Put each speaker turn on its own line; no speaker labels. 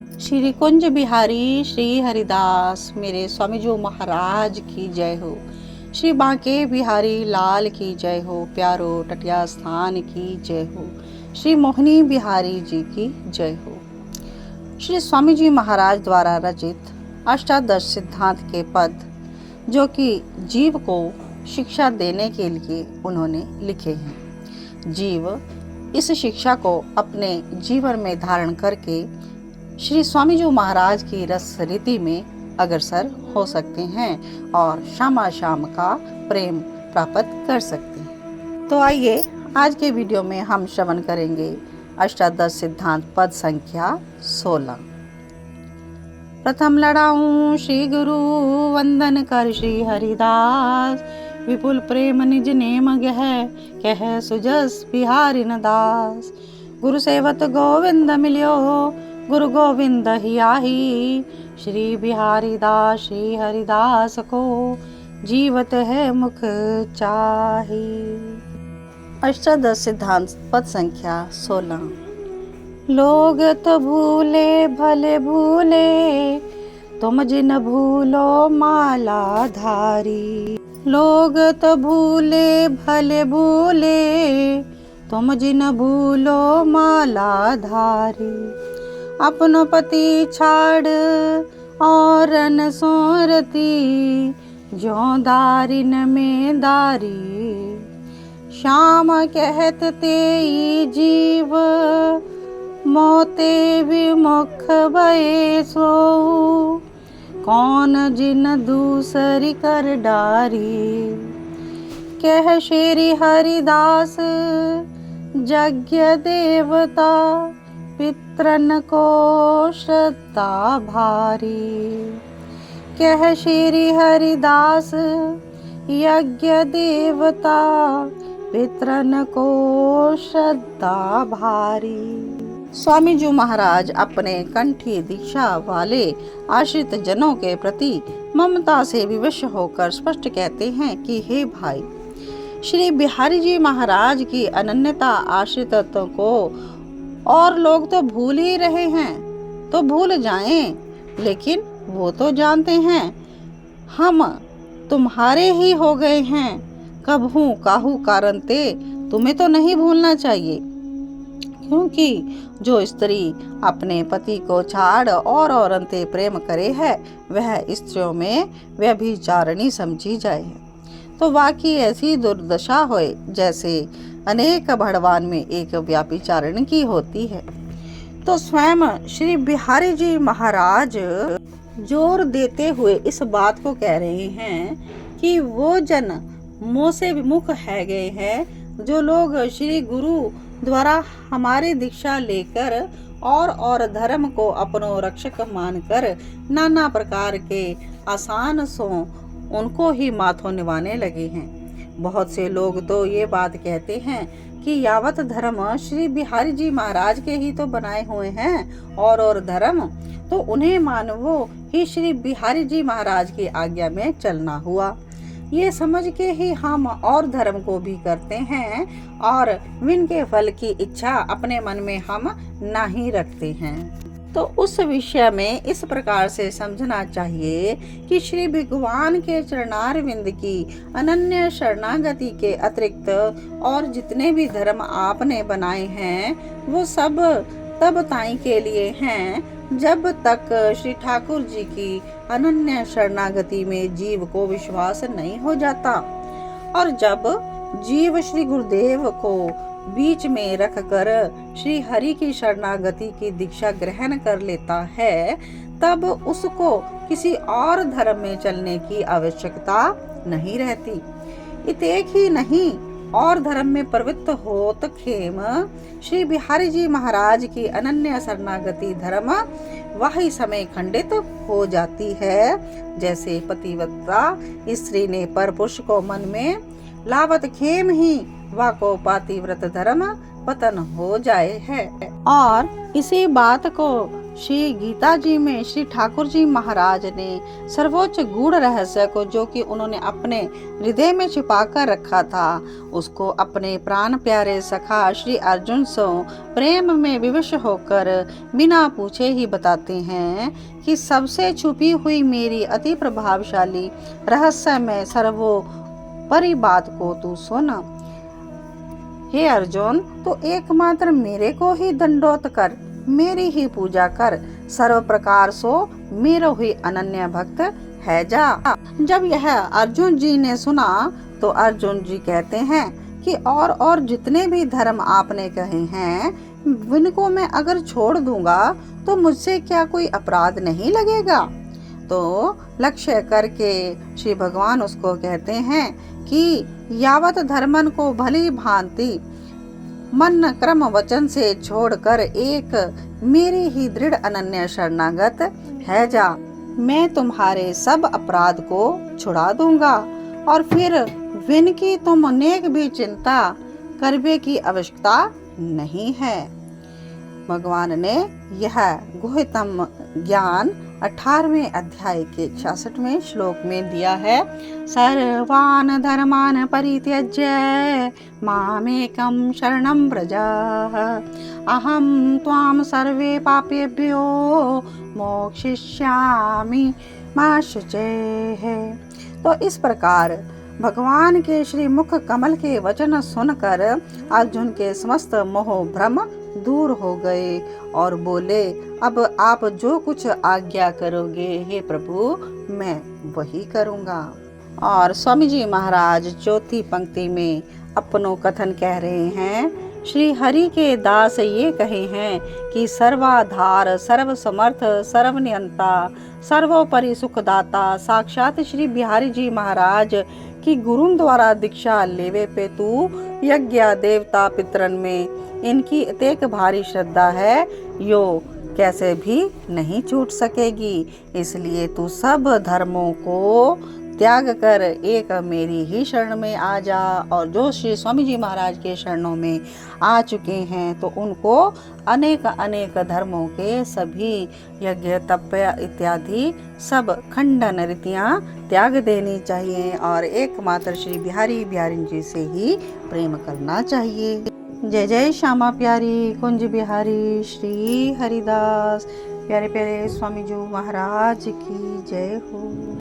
श्री कुंज बिहारी श्री हरिदास मेरे स्वामी जी महाराज की जय हो। श्री बांके बिहारी लाल की जय हो। प्यारो टटिया स्थान की जय हो। श्री मोहिनी बिहारी जी की जय हो। श्री स्वामी जी महाराज द्वारा रचित अष्टादश सिद्धांत के पद जो कि जीव को शिक्षा देने के लिए उन्होंने लिखे हैं। जीव इस शिक्षा को अपने जीवन में धारण करके श्री स्वामी जी महाराज की रस रीति में अग्रसर हो सकते हैं और श्यामा श्याम का प्रेम प्राप्त कर सकते हैं। तो आइए आज के वीडियो में हम श्रवण करेंगे अष्टादश सिद्धांत पद संख्या 16। प्रथम लड़ाऊं श्री गुरु वंदन कर श्री हरिदास, विपुल प्रेम निज नेम गह कह सुजस बिहारी न दास। गुरु सेवत गोविंद मिलियो गुरु गोविंद ही आही, श्री बिहारी दास श्री हरिदास को जीवत है मुख चाही। अष्टादश सिद्धांत पद संख्या 16। लोग तो भूले भले भूले, तुम जिन भूलो माला धारी। लोग तो भूले भले भूले, तुम जिन भूलो माला धारी। अपनो पति छाड़ और न सोरती, जो दारिन में दारी। श्याम कहत ते जीव, मोते विमुख भये सो। कौन जिन दूसरी कर डारी। कह श्री हरिदास यज्ञ देवता, पितरन को श्रद्धा भारी। कह श्री हरिदास यज्ञ देवता, पितरन को श्रद्धा भारी। स्वामी जी महाराज अपने कंठी दीक्षा वाले आश्रित जनों के प्रति ममता से विवश होकर स्पष्ट कहते हैं कि हे भाई, श्री बिहारी जी महाराज की अनन्यता आश्रितों को और लोग तो भूल ही रहे हैं, तो भूल जाएं, लेकिन वो तो जानते हैं हम तुम्हारे ही हो गए हैं। कबहू काहू कारण ते तुम्हें तो नहीं भूलना चाहिए, क्योंकि जो स्त्री अपने पति को छाड़ और औरंते प्रेम करे है, वह स्त्रियों में व्यभिचारिणी समझी जाए। तो वाकई ऐसी दुर्दशा होए जैसे अनेक भड़वान में एक व्यापिचारण की होती है। तो स्वयं श्री बिहारी जी महाराज जोर देते हुए इस बात को कह रहे हैं कि वो जन मोह से विमुख है गए हैं, जो लोग श्री गुरु द्वारा हमारी दीक्षा लेकर और धर्म को अपनो रक्षक मानकर नाना प्रकार के आसान सो उनको ही माथों निभाने लगे हैं। बहुत से लोग तो ये बात कहते हैं कि यावत धर्म श्री बिहारी जी महाराज के ही तो बनाए हुए हैं, और धर्म तो उन्हें मानवों ही श्री बिहारी जी महाराज की आज्ञा में चलना हुआ। ये समझ के ही हम और धर्म को भी करते हैं और विन के फल की इच्छा अपने मन में हम नहीं रखते हैं। तो उस विषय में इस प्रकार से समझना चाहिए कि श्री भगवान के चरणारविंद की अनन्य शरणागति के अतिरिक्त और जितने भी धर्म आपने बनाए हैं, वो सब तब ताई के लिए हैं जब तक श्री ठाकुर जी की अनन्य शरणागति में जीव को विश्वास नहीं हो जाता, और जब जीव श्री गुरुदेव को बीच में रखकर श्री हरि की शरणागति की दीक्षा ग्रहण कर लेता है, तब उसको किसी और धर्म में चलने की आवश्यकता नहीं रहती। इतेक ही नहीं, और धर्म में प्रवृत्त होत खेम श्री बिहारी जी महाराज की अनन्य शरणागति धर्म वही समय खंडित हो जाती है, जैसे पतिव्रता स्त्री ने पर पुरुष को मन में लावत खेम ही वाको पातिव्रत धर्म पतन हो जाए है। और इसी बात को श्री गीता जी में श्री ठाकुर जी महाराज ने सर्वोच्च गूढ़ रहस्य को, जो कि उन्होंने अपने हृदय में छिपा कर रखा था, उसको अपने प्राण प्यारे सखा श्री अर्जुन से प्रेम में विवश होकर बिना पूछे ही बताते हैं कि सबसे छुपी हुई मेरी अति प्रभावशाली रहस्यमय सर्वोपरि बात को तू सुन। हे अर्जुन, तू एकमात्र मेरे को ही दंडोत कर, मेरी ही पूजा कर, सर्व प्रकार सो मेरो ही अनन्य भक्त है जा। जब यह अर्जुन जी ने सुना तो अर्जुन जी कहते हैं कि और जितने भी धर्म आपने कहे हैं, इनको मैं अगर छोड़ दूंगा तो मुझसे क्या कोई अपराध नहीं लगेगा। तो लक्ष्य करके श्री भगवान उसको कहते हैं कि यावत धर्मन को भली भांति मन क्रम वचन से छोड़कर एक मेरी ही दृढ़ अनन्य शरणागत है जा। मैं तुम्हारे सब अपराध को छुड़ा दूंगा और फिर विन की तुम अनेक भी चिंता करने की आवश्यकता नहीं है। भगवान ने यह गुह्यतम ज्ञान 18वें अध्याय के 66वें श्लोक में दिया है। सर्वान धर्मान परित्यज्य मामेकं शरणं व्रज अहं त्वां सर्वे पापेभ्यो मोक्षयिष्यामि मा शुचेः। तो इस प्रकार भगवान के श्री मुख कमल के वचन सुनकर अर्जुन के समस्त मोह भ्रम दूर हो गए और बोले, अब आप जो कुछ आज्ञा करोगे हे प्रभु, मैं वही करूँगा। और स्वामी जी महाराज चौथी पंक्ति में अपनों कथन कह रहे हैं। श्री हरि के दास ये कहे हैं कि सर्वाधार, सर्व समर्थ, सर्वनियंता, सर्वोपरि सुखदाता साक्षात श्री बिहारी जी महाराज की गुरु द्वारा दीक्षा लेवे पे तू यज्ञ देवता पितरन में इनकी अत्यंत भारी श्रद्धा है, यो कैसे भी नहीं छूट सकेगी। इसलिए तू सब धर्मों को त्याग कर एक मेरी ही शरण में आ जा। और जो श्री स्वामी जी महाराज के शरणों में आ चुके हैं तो उनको अनेक अनेक धर्मों के सभी यज्ञ तप इत्यादि सब खंडन रीतियाँ त्याग देनी चाहिए और एकमात्र श्री बिहारी जी से ही प्रेम करना चाहिए। जय जय श्यामा प्यारी कुंज बिहारी श्री हरिदास। प्यारे प्यारे स्वामी जी महाराज की जय हो।